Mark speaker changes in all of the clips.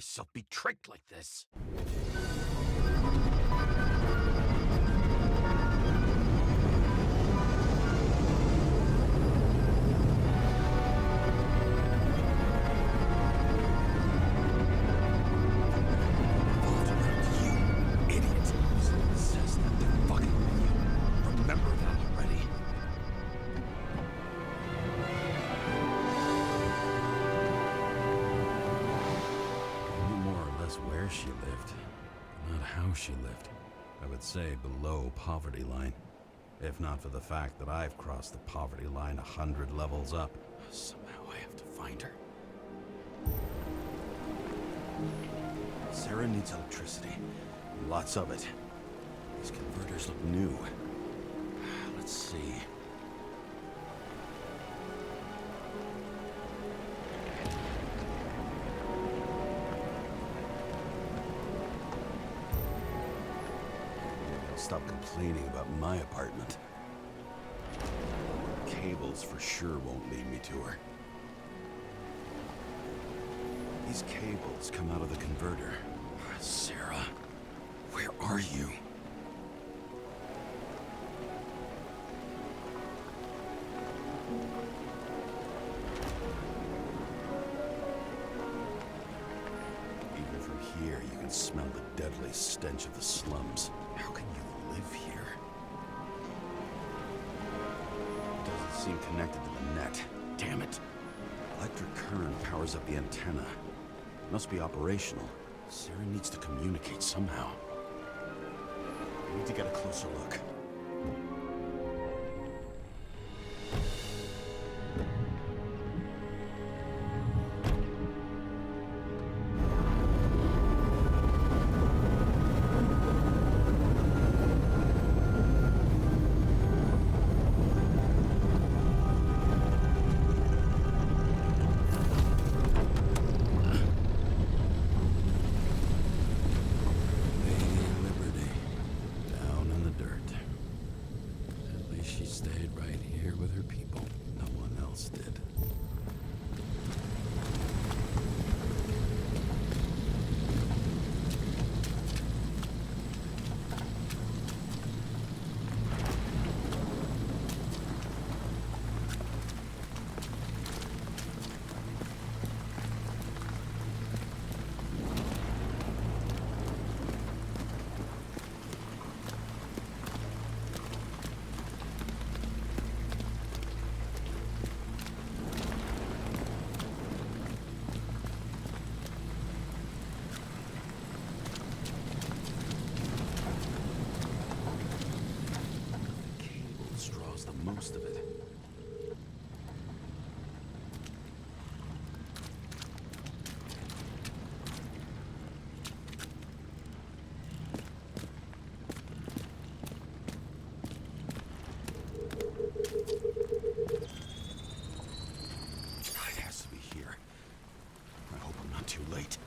Speaker 1: myself be tricked like this. She lived, not how she lived. I would say below poverty line. If not for the fact that I've crossed the poverty line 100 levels up. Somehow I have to find her. Sarah needs electricity. Lots of it. These converters look new. Let's see. Stop complaining about my apartment. Cables for sure won't lead me to her. These cables come out of the converter. Sarah, where are you? Even from here, you can smell the deadly stench of the slums. How can you live here? It doesn't seem connected to the net. Damn it. Electric current powers up the antenna. It must be operational. Sarah needs to communicate somehow. I need to get a closer look. Most of it. It has to be here. I hope I'm not too late.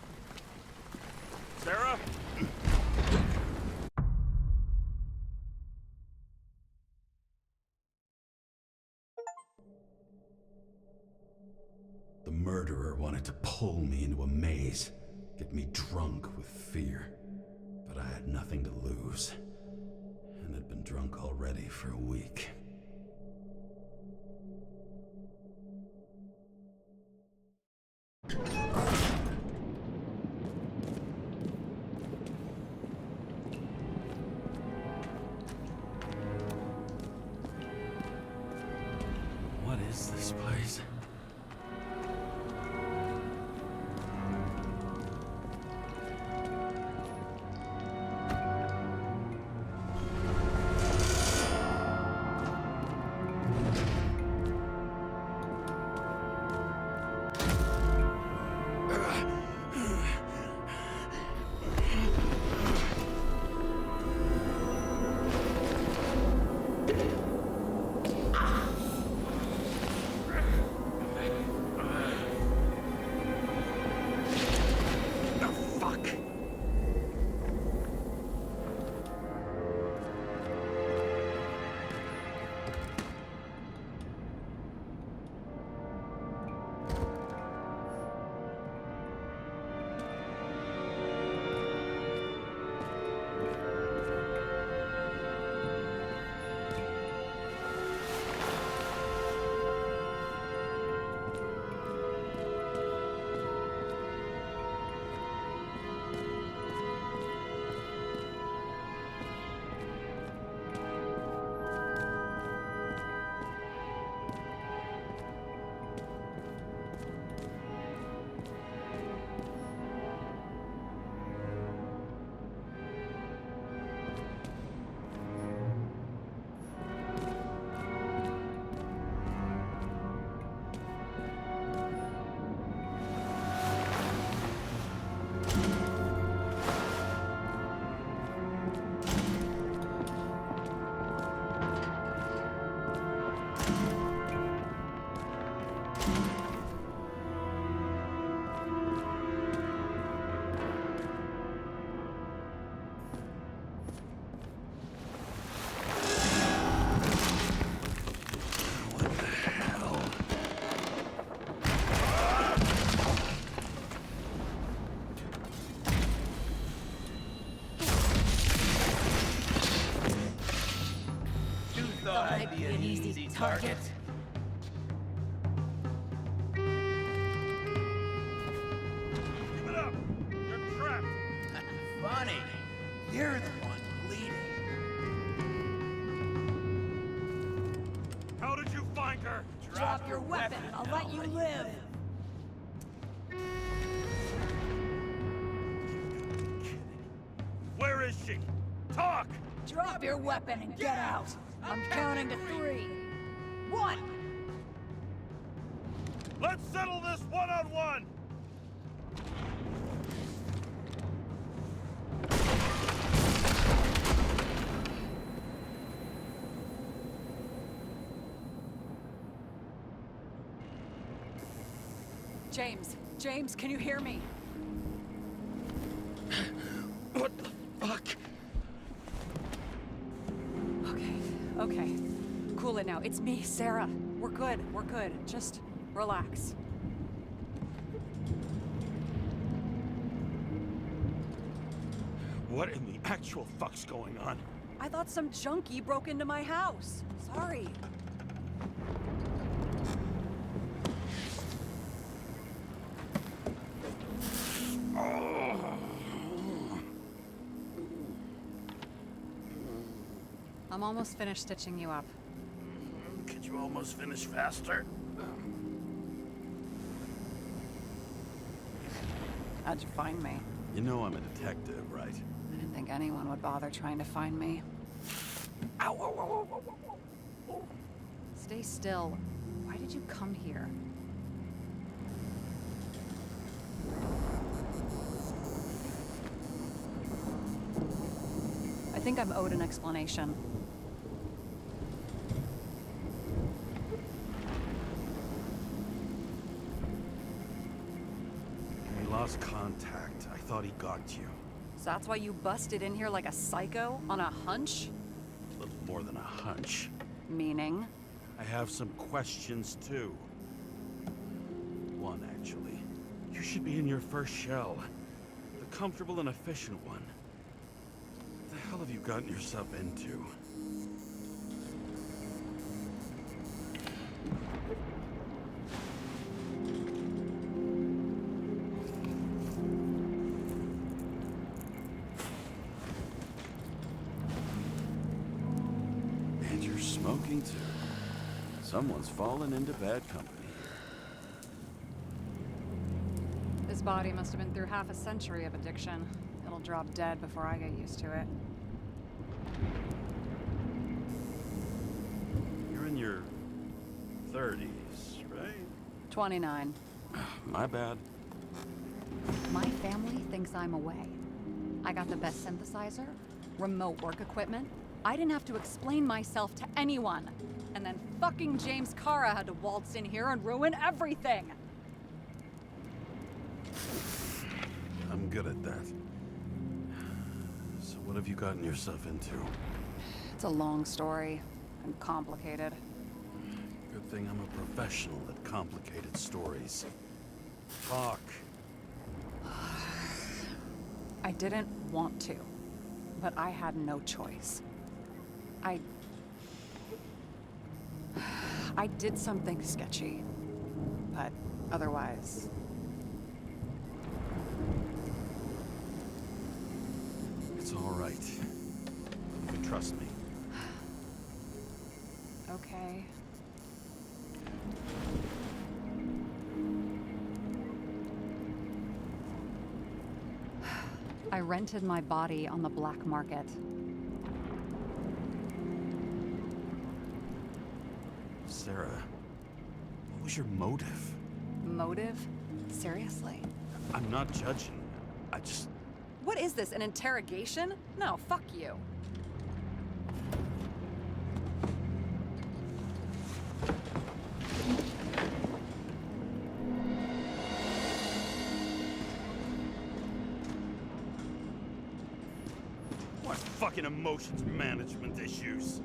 Speaker 1: Sarah? The murderer wanted to pull me into a maze, get me drunk with fear. But I had nothing to lose, and had been drunk already for a week. What is this place?
Speaker 2: target.
Speaker 1: Give it up! You're trapped!
Speaker 2: Funny. You're the one bleeding.
Speaker 1: How did you find her?
Speaker 3: Drop your weapon and I'll let you live.
Speaker 1: Where is she? Talk!
Speaker 3: Drop your weapon and get out. I'm counting to 3. 1.
Speaker 1: Let's settle this one-on-one!
Speaker 3: James, can you hear me?
Speaker 1: What the fuck?
Speaker 3: Okay. Cool it now. It's me, Sarah. We're good. Just relax.
Speaker 1: What in the actual fuck's going on?
Speaker 3: I thought some junkie broke into my house. Sorry.
Speaker 4: I'm almost finished stitching you up.
Speaker 1: Could you almost finish faster?
Speaker 4: How'd you find me?
Speaker 1: You know I'm a detective, right?
Speaker 4: I didn't think anyone would bother trying to find me.
Speaker 1: Ow, ow, ow, ow, ow, ow.
Speaker 4: Stay still. Why did you come here? I think I'm owed an explanation.
Speaker 1: We lost contact. I thought he got you.
Speaker 4: So that's why you busted in here like a psycho on a hunch?
Speaker 1: A little more than a hunch.
Speaker 4: Meaning?
Speaker 1: I have some questions, too. One, actually. You should be in your first shell. The comfortable and efficient one. What the hell have you gotten yourself into? And you're smoking, too. Someone's fallen into bad company.
Speaker 4: This body must have been through half a century of addiction. It'll drop dead before I get used to it.
Speaker 1: You're in your 30s, right?
Speaker 4: 29.
Speaker 1: My bad.
Speaker 4: My family thinks I'm away. I got the best synthesizer, remote work equipment. I didn't have to explain myself to anyone. And then fucking James Kara had to waltz in here and ruin everything.
Speaker 1: I'm good at that. So what have you gotten yourself into?
Speaker 4: It's a long story and complicated.
Speaker 1: Good thing I'm a professional at complicated stories. Talk.
Speaker 4: I didn't want to, but I had no choice. I did something sketchy, but otherwise...
Speaker 1: It's all right. You can trust me.
Speaker 4: Okay. I rented my body on the black market.
Speaker 1: Sarah, what was your motive?
Speaker 4: Motive? Seriously?
Speaker 1: I'm not judging. I just...
Speaker 4: What is this, an interrogation? No, fuck you.
Speaker 1: What fucking emotions management issues?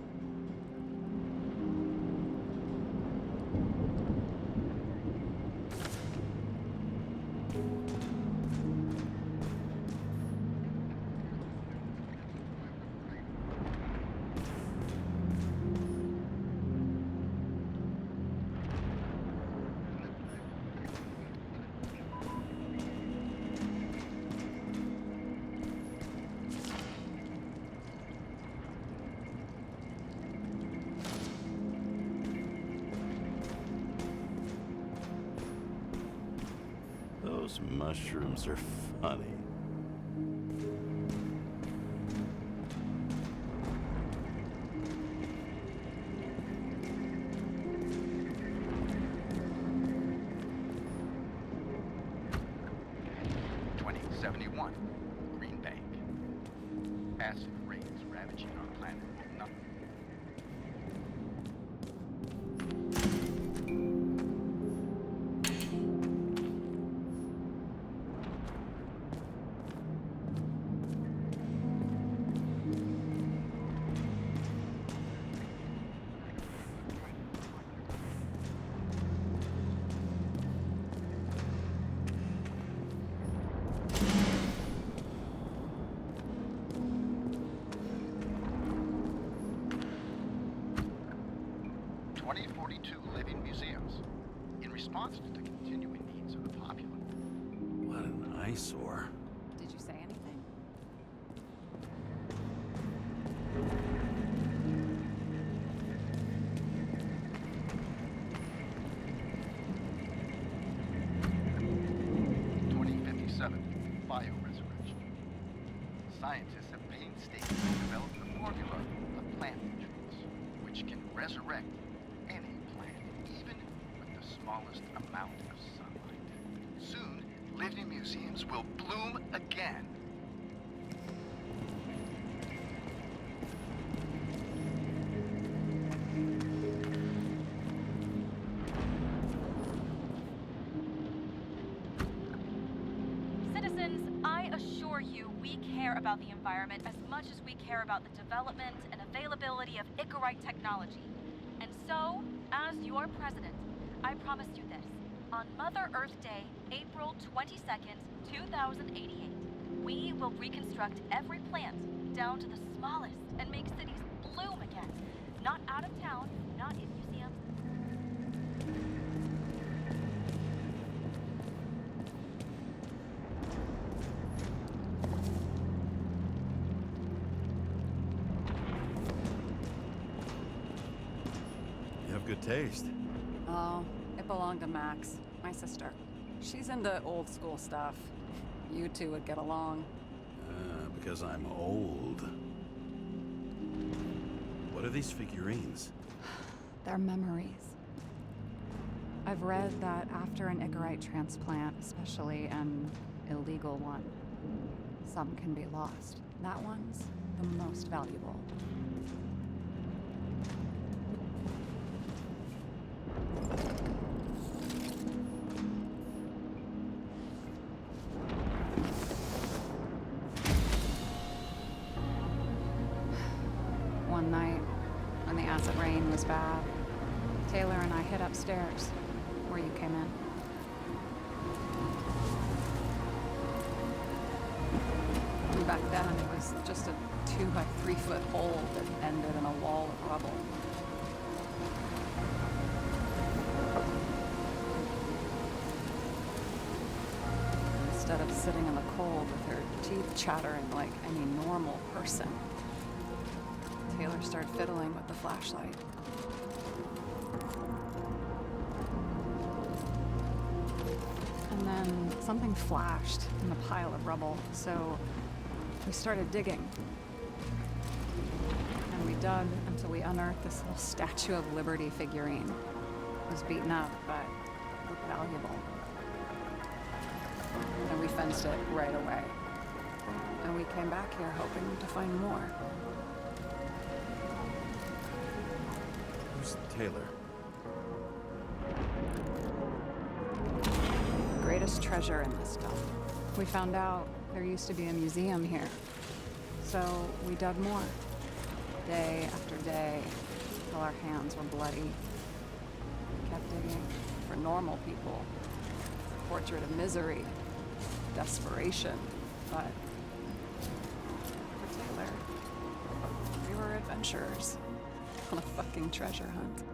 Speaker 1: These mushrooms are funny.
Speaker 5: Green Bank. Acid rains ravaging our planet will not. Living museums in response to the continuing needs of the popular.
Speaker 1: What an eyesore.
Speaker 4: Did you say anything?
Speaker 5: Bioresurrection. Scientists have painstakingly developed the formula of plant nutrients, which can resurrect any plant, even with the smallest amount of sunlight. Soon, living museums will bloom again.
Speaker 6: Citizens, I assure you we care about the environment as much as we care about the development and availability of Icarite technology. And so, as your president, I promise you this. On Mother Earth Day, April 22nd, 2088, we will reconstruct every plant down to the smallest and make cities bloom again. Not out of town, not in museums.
Speaker 1: You have good taste.
Speaker 4: Oh, it belonged to Max, my sister. She's into old school stuff. You two would get along.
Speaker 1: Because I'm old. What are these figurines?
Speaker 4: They're memories. I've read that after an Icarite transplant, especially an illegal one, some can be lost. That one's the most valuable. One night, when the acid rain was bad, Taylor and I hid upstairs, where you came in. And back then, it was just a 2 by 3 foot hole that ended in a wall of rubble. Instead of sitting in the cold with her teeth chattering like any normal person, Taylor started fiddling with the flashlight. And then something flashed in the pile of rubble, so we started digging. And we dug until we unearthed this little Statue of Liberty figurine. It was beaten up, but looked valuable. And we fenced it right away. And we came back here hoping to find more.
Speaker 1: Who's Taylor?
Speaker 4: The greatest treasure in this stuff. We found out there used to be a museum here. So we dug more. Day after day, till our hands were bloody. We kept digging for normal people. A portrait of misery, desperation, but for Taylor, we were adventurers on a fucking treasure hunt.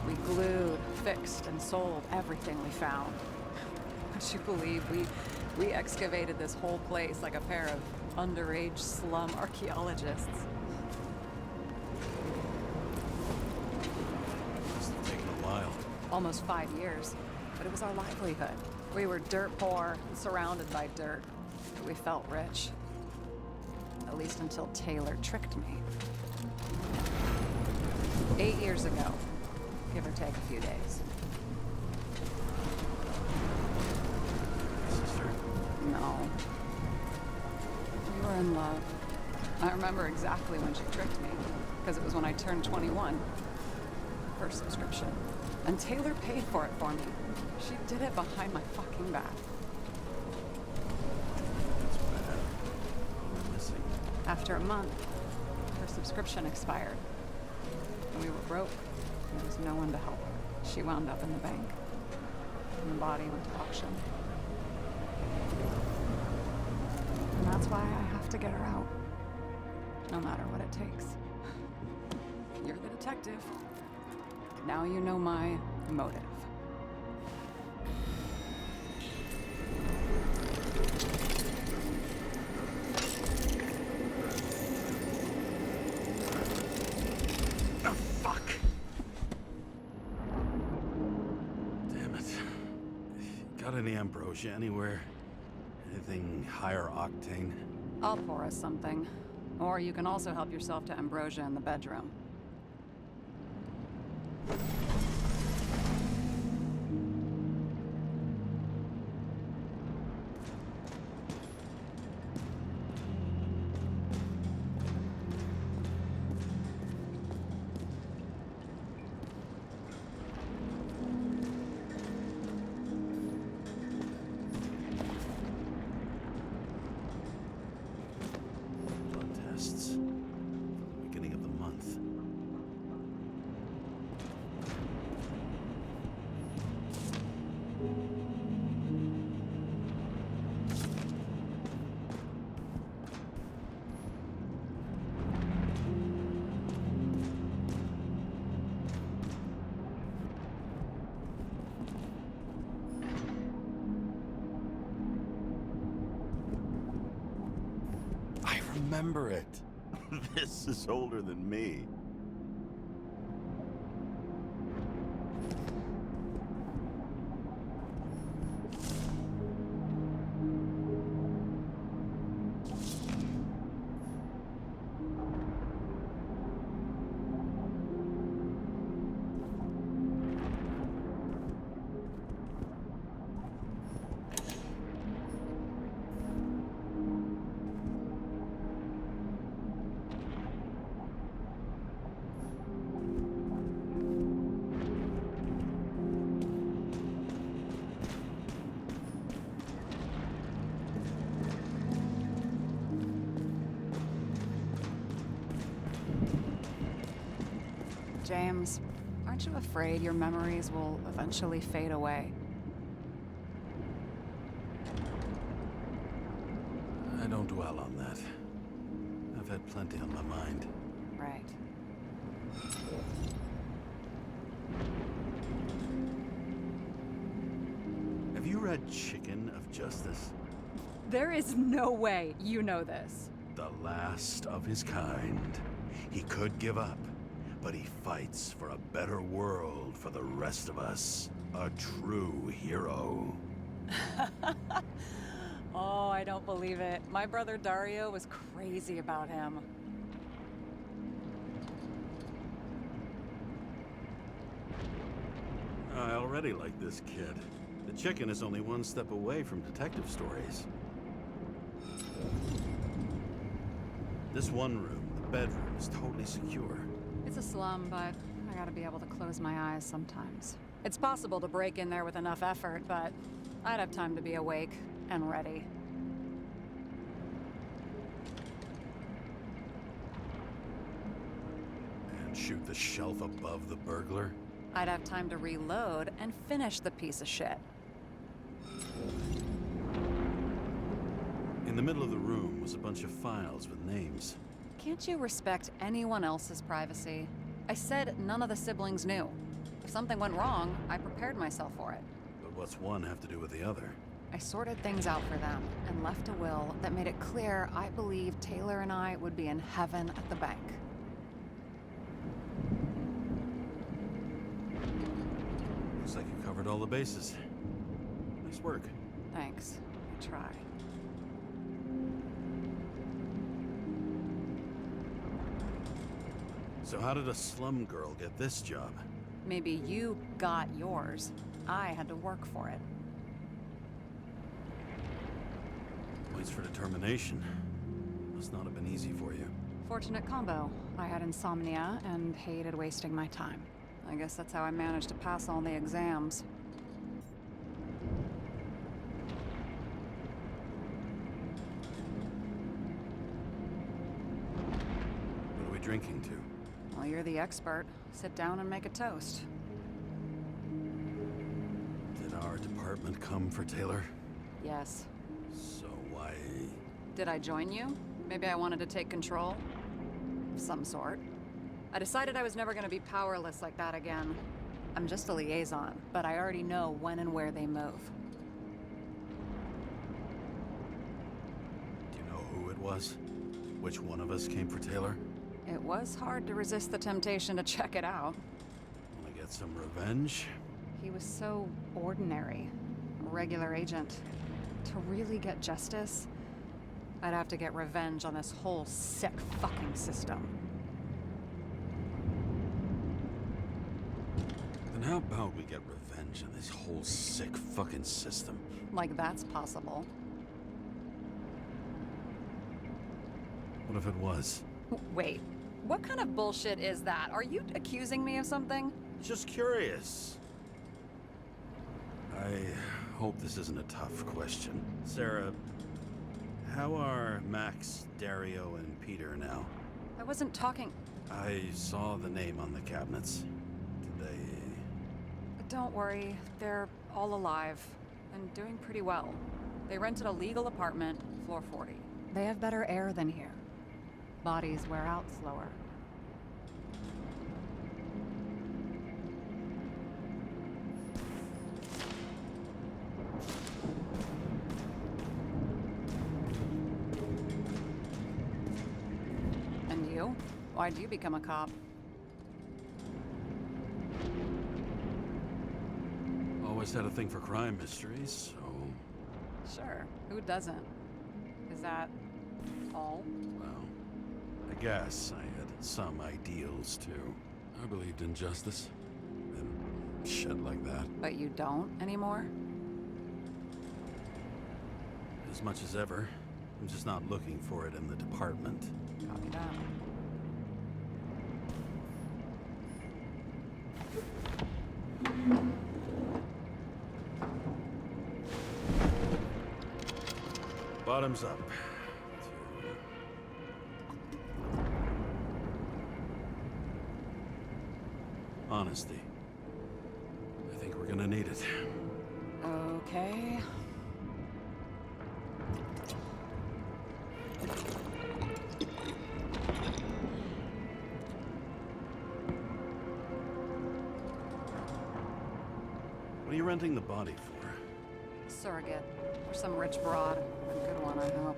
Speaker 4: We glued, fixed, and sold everything we found. Would you believe we excavated this whole place like a pair of underage slum archaeologists?
Speaker 1: Must have taken a while.
Speaker 4: Almost 5 years, but it was our livelihood. We were dirt poor, surrounded by dirt, but we felt rich. At least until Taylor tricked me. 8 years ago, give or take a few days.
Speaker 1: Sister?
Speaker 4: No. We were in love. I remember exactly when she tricked me, because it was when I turned 21. First subscription. And Taylor paid for it for me. She did it behind my fucking back.
Speaker 1: That's bad. We're missing.
Speaker 4: After a month, her subscription expired. And we were broke. There was no one to help her. She wound up in the bank. And the body went to auction. And that's why I have to get her out. No matter what it takes. You're the detective. Now you know my motive.
Speaker 1: Oh, fuck! Damn it. Got any ambrosia anywhere? Anything higher octane?
Speaker 4: I'll pour us something. Or you can also help yourself to ambrosia in the bedroom.
Speaker 1: Blood tests from the beginning of the month. I remember it. This is older than me.
Speaker 4: James, aren't you afraid your memories will eventually fade away?
Speaker 1: I don't dwell on that. I've had plenty on my mind.
Speaker 4: Right.
Speaker 1: Have you read Chicken of Justice?
Speaker 4: There is no way you know this.
Speaker 1: The last of his kind. He could give up, but he fights for a better world for the rest of us. A true hero.
Speaker 4: Oh, I don't believe it. My brother Dario was crazy about him.
Speaker 1: I already like this kid. The chicken is only one step away from detective stories. This one room, the bedroom, is totally secure.
Speaker 4: It's a slum, but I gotta be able to close my eyes sometimes. It's possible to break in there with enough effort, but I'd have time to be awake and ready.
Speaker 1: And shoot the shelf above the burglar?
Speaker 4: I'd have time to reload and finish the piece of shit.
Speaker 1: In the middle of the room was a bunch of files with names.
Speaker 4: Can't you respect anyone else's privacy? I said none of the siblings knew. If something went wrong, I prepared myself for it.
Speaker 1: But what's one have to do with the other?
Speaker 4: I sorted things out for them and left a will that made it clear I believed Taylor and I would be in heaven at the bank.
Speaker 1: Looks like you covered all the bases. I Nice work.
Speaker 4: Thanks. I try.
Speaker 1: So how did a slum girl get this job?
Speaker 4: Maybe you got yours. I had to work for it.
Speaker 1: Points for determination. Must not have been easy for you.
Speaker 4: Fortunate combo. I had insomnia and hated wasting my time. I guess that's how I managed to pass all the exams.
Speaker 1: What are we drinking to?
Speaker 4: Well, you're the expert. Sit down and make a toast.
Speaker 1: Did our department come for Taylor?
Speaker 4: Yes.
Speaker 1: So why...
Speaker 4: Did I join you? Maybe I wanted to take control? Of some sort. I decided I was never gonna be powerless like that again. I'm just a liaison, but I already know when and where they move.
Speaker 1: Do you know who it was? Which one of us came for Taylor?
Speaker 4: It was hard to resist the temptation to check it out.
Speaker 1: Wanna get some revenge?
Speaker 4: He was so ordinary. A regular agent. To really get justice, I'd have to get revenge on this whole sick fucking system.
Speaker 1: Then how about we get revenge on this whole sick fucking system?
Speaker 4: Like that's possible.
Speaker 1: What if it was?
Speaker 4: Wait, what kind of bullshit is that? Are you accusing me of something?
Speaker 1: Just curious. I hope this isn't a tough question. Sarah, how are Max, Dario, and Peter now?
Speaker 4: I wasn't talking.
Speaker 1: I saw the name on the cabinets. Did they...
Speaker 4: Don't worry, they're all alive and doing pretty well. They rented a legal apartment, floor 40. They have better air than here. Bodies wear out slower. And you? Why'd you become a cop?
Speaker 1: Always had a thing for crime mysteries, so...
Speaker 4: Sure, who doesn't? Is that all?
Speaker 1: Well, I guess I had some ideals, too. I believed in justice. And shit like that.
Speaker 4: But you don't anymore?
Speaker 1: As much as ever. I'm just not looking for it in the department.
Speaker 4: Copy that.
Speaker 1: Bottoms up. Honesty. I think we're gonna need it.
Speaker 4: Okay.
Speaker 1: What are you renting the body for?
Speaker 4: Surrogate. For some rich broad. A good one, I hope.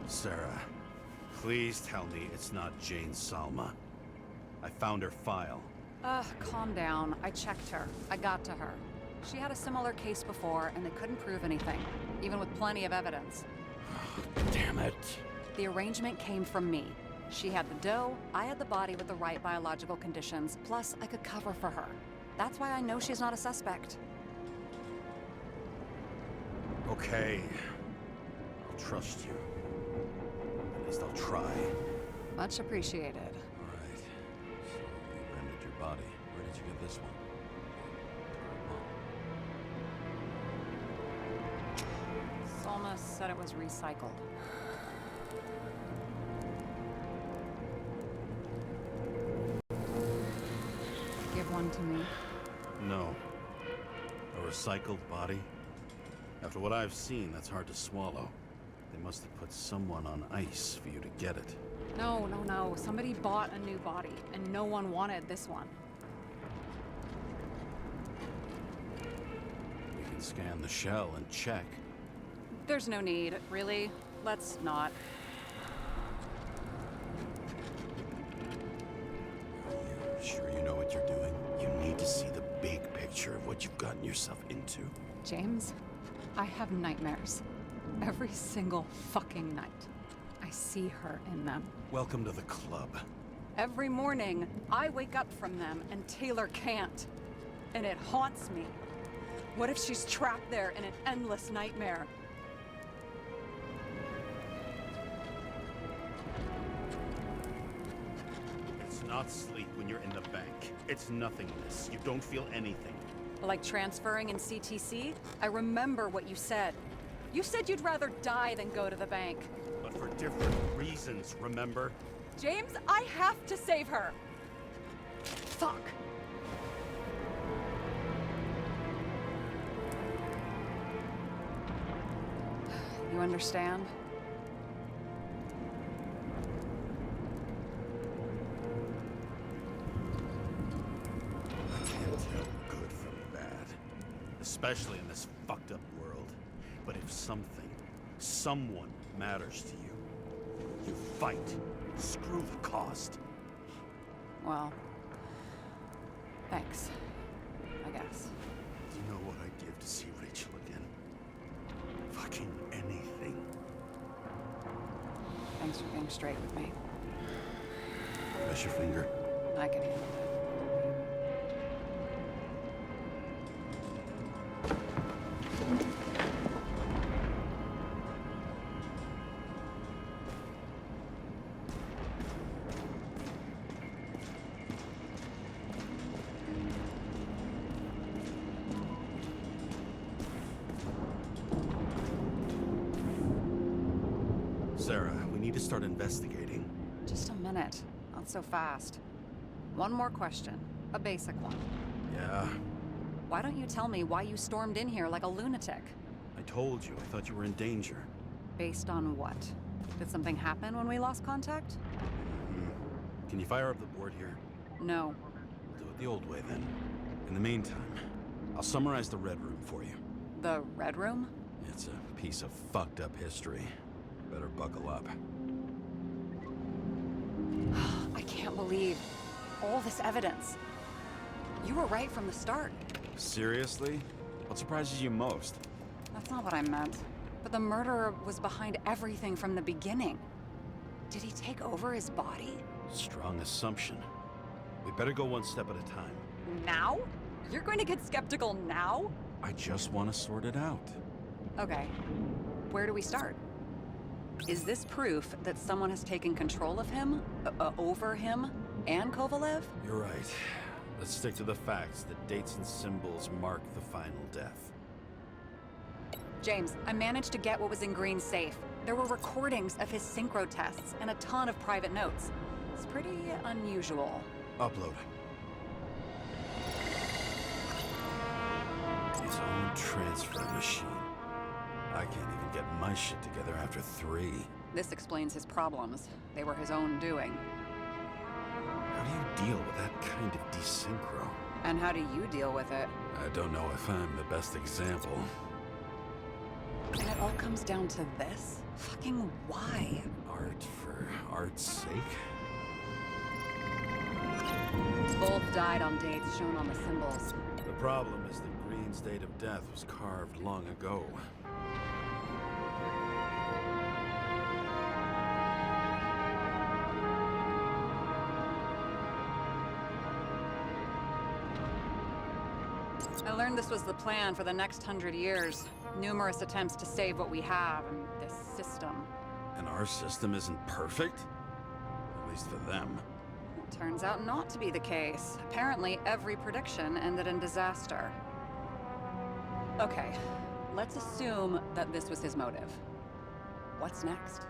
Speaker 1: Sarah, please tell me it's not Jane Salma. I found her file.
Speaker 4: Calm down. I checked her. I got to her. She had a similar case before, and they couldn't prove anything, even with plenty of evidence.
Speaker 1: Damn it.
Speaker 4: The arrangement came from me. She had the dough, I had the body with the right biological conditions, plus I could cover for her. That's why I know she's not a suspect.
Speaker 1: Okay. I'll trust you. At least I'll try.
Speaker 4: Much appreciated.
Speaker 1: All right. So you rented your body. Where did you get this one?
Speaker 4: Salma said it was recycled. Give one to me.
Speaker 1: No. A recycled body? After what I've seen, that's hard to swallow. They must have put someone on ice for you to get it.
Speaker 4: No. Somebody bought a new body, and no one wanted this one.
Speaker 1: We can scan the shell and check.
Speaker 4: There's no need, really. Let's not.
Speaker 1: Are you sure you know what you're doing? You need to see the big picture of what you've gotten yourself into.
Speaker 4: James, I have nightmares. Every single fucking night. I see her in them.
Speaker 1: Welcome to the club.
Speaker 4: Every morning, I wake up from them and Taylor can't. And it haunts me. What if she's trapped there in an endless nightmare?
Speaker 1: It's not sleep when you're in the bank. It's nothingness. You don't feel anything.
Speaker 4: Like transferring in CTC? I remember what you said. You said you'd rather die than go to the bank.
Speaker 1: But for different reasons, remember?
Speaker 4: James, I have to save her! Fuck. You understand?
Speaker 1: I can't tell good from bad. Especially in this fucked up world. But if something, someone matters to you, you fight. Screw the cost.
Speaker 4: Well, thanks. I guess.
Speaker 1: Do you know what I'd give to see Rachel again? Fucking anything.
Speaker 4: Thanks for being straight with me.
Speaker 1: Press your finger.
Speaker 4: I can handle it.
Speaker 1: Sarah, we need to start investigating.
Speaker 4: Just a minute. Not so fast. One more question. A basic one.
Speaker 1: Yeah,
Speaker 4: Why don't you tell me why you stormed in here like a lunatic?
Speaker 1: I told you. I thought you were in danger.
Speaker 4: Based on what? Did something happen when we lost contact?
Speaker 1: Can you fire up the board here?
Speaker 4: No.
Speaker 1: We'll do it the old way then. In the meantime, I'll summarize the Red Room for you.
Speaker 4: The Red Room?
Speaker 1: It's a piece of fucked up history. Better buckle up.
Speaker 4: I can't believe all this evidence. You were right from the start.
Speaker 1: Seriously? What surprises you most?
Speaker 4: That's not what I meant. But the murderer was behind everything from the beginning. Did he take over his body?
Speaker 1: Strong assumption. We better go one step at a time.
Speaker 4: Now? You're going to get skeptical now?
Speaker 1: I just want to sort it out.
Speaker 4: Okay. Where do we start? Is this proof that someone has taken control of him? Over him? And Kovalev?
Speaker 1: You're right. Let's stick to the facts. The dates and symbols mark the final death.
Speaker 4: James, I managed to get what was in Green's safe. There were recordings of his synchro tests and a ton of private notes. It's pretty unusual.
Speaker 1: Upload. His own transfer machine. I can't even get my shit together after 3.
Speaker 4: This explains his problems. They were his own doing.
Speaker 1: How do you deal with that kind of desynchro?
Speaker 4: And how do you deal with it?
Speaker 1: I don't know if I'm the best example.
Speaker 4: And it all comes down to this? Fucking why?
Speaker 1: Art for art's sake?
Speaker 4: Both died on dates shown on the symbols.
Speaker 1: The problem is that Green's date of death was carved long ago.
Speaker 4: I learned this was the plan for the next 100 years. Numerous attempts to save what we have in this system.
Speaker 1: And our system isn't perfect? At least for them.
Speaker 4: It turns out not to be the case. Apparently, every prediction ended in disaster. Okay, let's assume that this was his motive. What's next?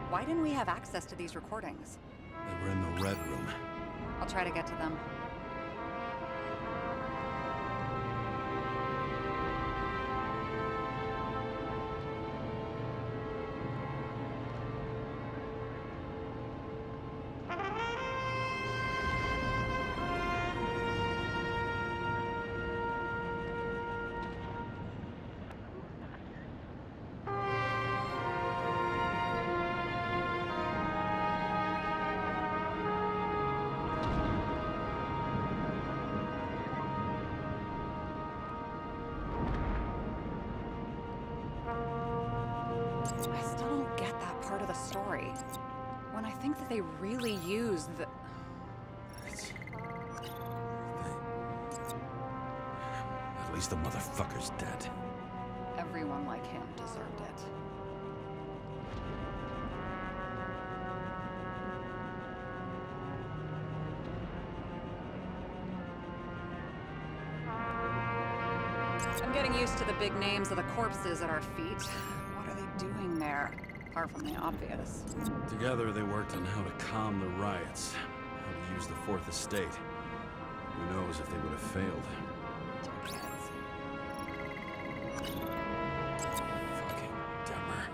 Speaker 4: Why didn't we have access to these recordings?
Speaker 1: They were in the Red Room.
Speaker 4: I'll try to get to them. I still don't get that part of the story. When I think that they really used the...
Speaker 1: At least the motherfucker's dead.
Speaker 4: Everyone like him deserved it. I'm getting used to the big names of the corpses at our feet. What are they doing there? Apart from the obvious.
Speaker 1: Together, they worked on how to calm the riots, how to use the Fourth Estate. Who knows if they would have failed. Fucking Demmer.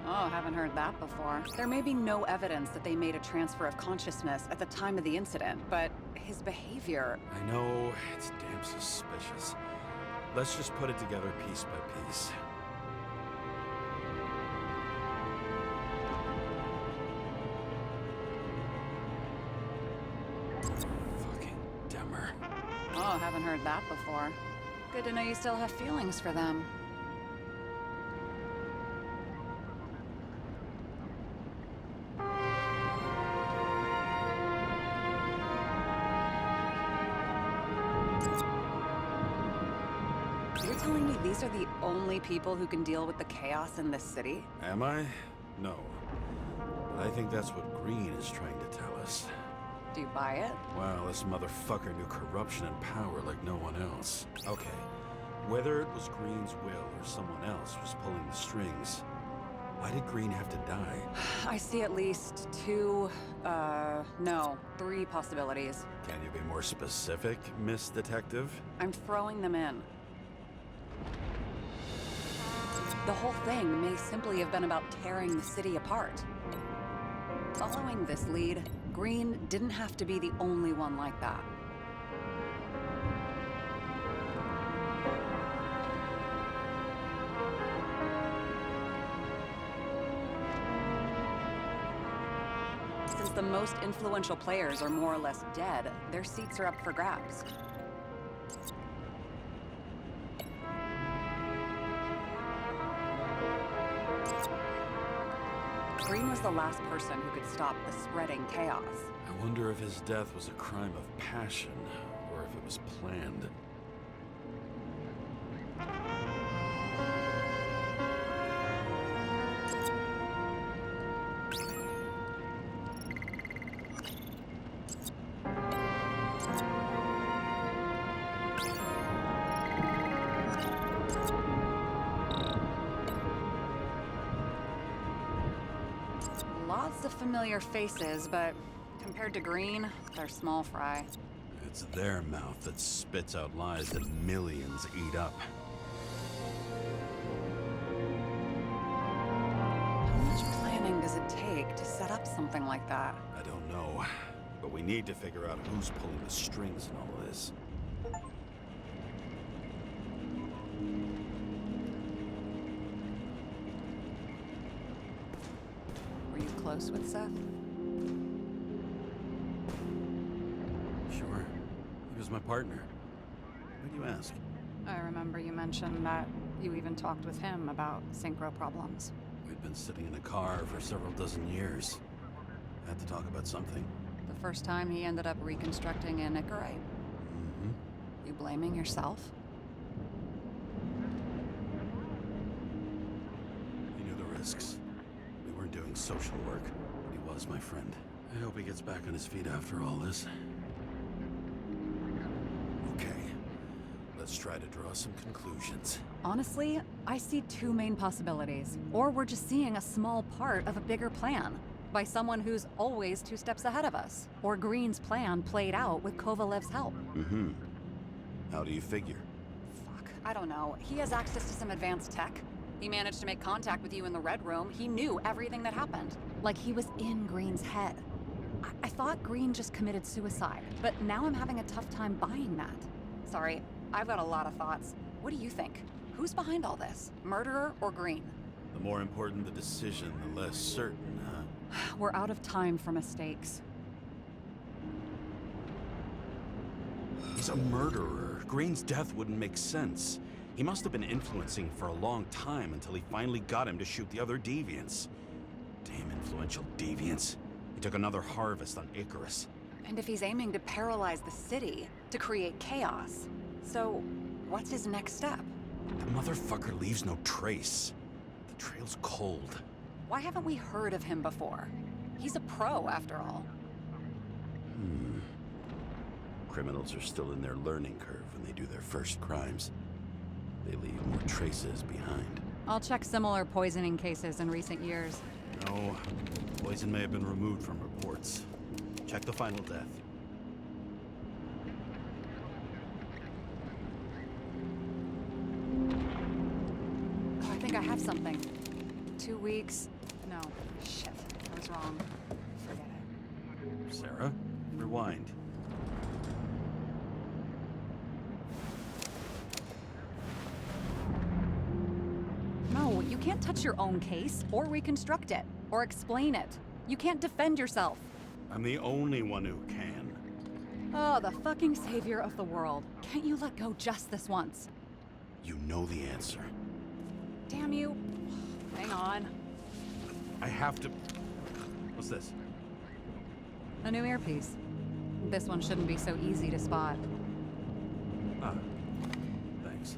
Speaker 4: Oh, haven't heard that before. There may be no evidence that they made a transfer of consciousness at the time of the incident, but his behavior...
Speaker 1: I know, it's damn suspicious. Let's just put it together piece by piece. Fucking Demmer.
Speaker 4: Oh, haven't heard that before. Good to know you still have feelings for them. You're telling me these are the only people who can deal with the chaos in this city?
Speaker 1: Am I? No. But I think that's what Green is trying to tell us.
Speaker 4: Do you buy it?
Speaker 1: Wow, this motherfucker knew corruption and power like no one else. Okay, whether it was Green's will or someone else was pulling the strings, why did Green have to die?
Speaker 4: I see at least three possibilities.
Speaker 1: Can you be more specific, Miss Detective?
Speaker 4: I'm throwing them in. The whole thing may simply have been about tearing the city apart. Following this lead, Green didn't have to be the only one like that. Since the most influential players are more or less dead, their seats are up for grabs. Green was the last person who could stop the spreading chaos.
Speaker 1: I wonder if his death was a crime of passion, or if it was planned.
Speaker 4: Lots of familiar faces, but compared to Green, they're small fry.
Speaker 1: It's their mouth that spits out lies that millions eat up.
Speaker 4: How much planning does it take to set up something like that?
Speaker 1: I don't know, but we need to figure out who's pulling the strings in all this.
Speaker 4: Were you close with Seth?
Speaker 1: Sure. He was my partner. Why do you ask?
Speaker 4: I remember you mentioned that you even talked with him about synchro problems.
Speaker 1: We'd been sitting in a car for several dozen years. Had to talk about something.
Speaker 4: The first time he ended up reconstructing an Icarite?
Speaker 1: Mm-hmm.
Speaker 4: You blaming yourself?
Speaker 1: He knew the risks. We weren't doing social work, but he was my friend. I hope he gets back on his feet after all this. Okay, let's try to draw some conclusions.
Speaker 4: Honestly, I see two main possibilities. Or we're just seeing a small part of a bigger plan. by someone who's always 2 steps ahead of us. Or Green's plan played out with Kovalev's help.
Speaker 1: Mm-hmm. How do you figure?
Speaker 4: Fuck, I don't know. He has access to some advanced tech. He managed to make contact with you in the Red Room. He knew everything that happened. Like he was in Green's head. I thought Green just committed suicide, but now I'm having a tough time buying that. Sorry, I've got a lot of thoughts. What do you think? Who's behind all this? Murderer or Green?
Speaker 1: The more important the decision, the less certain, huh?
Speaker 4: We're out of time for mistakes.
Speaker 1: He's a murderer. Green's death wouldn't make sense. He must have been influencing for a long time until he finally got him to shoot the other deviants. Damn influential deviants. He took another harvest on Icarus.
Speaker 4: And if he's aiming to paralyze the city, to create chaos, so what's his next step?
Speaker 1: The motherfucker leaves no trace. The trail's cold.
Speaker 4: Why haven't we heard of him before? He's a pro, after all.
Speaker 1: Criminals are still in their learning curve when they do their first crimes. They leave more traces behind.
Speaker 4: I'll check similar poisoning cases in recent years.
Speaker 1: No, poison may have been removed from reports. Check the final death.
Speaker 4: Oh, I think I have something. 2 weeks. No, shit. I was wrong. Forget it.
Speaker 1: Sarah, rewind.
Speaker 4: No, you can't touch your own case, or reconstruct it, or explain it. You can't defend yourself.
Speaker 1: I'm the only one who can.
Speaker 4: Oh, the fucking savior of the world. Can't you let go just this once?
Speaker 1: You know the answer.
Speaker 4: Damn you. Hang on.
Speaker 1: I have to... What's this?
Speaker 4: A new earpiece. This one shouldn't be so easy to spot.
Speaker 1: Ah, thanks.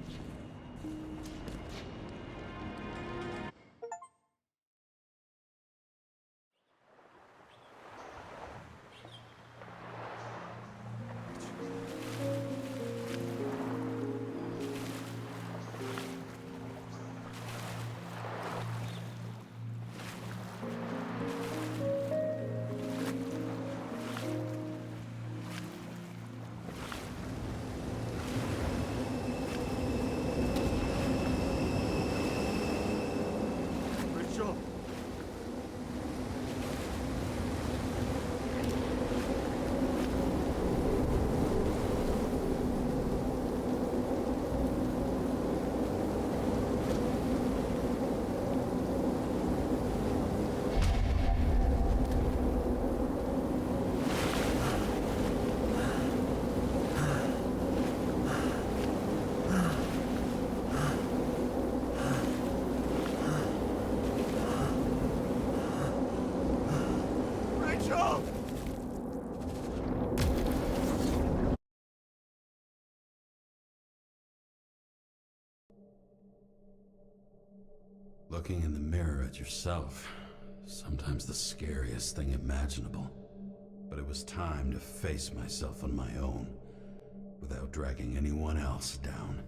Speaker 1: Rachel! Rachel! Looking in the mirror at yourself, sometimes the scariest thing imaginable. But it was time to face myself on my own, without dragging anyone else down.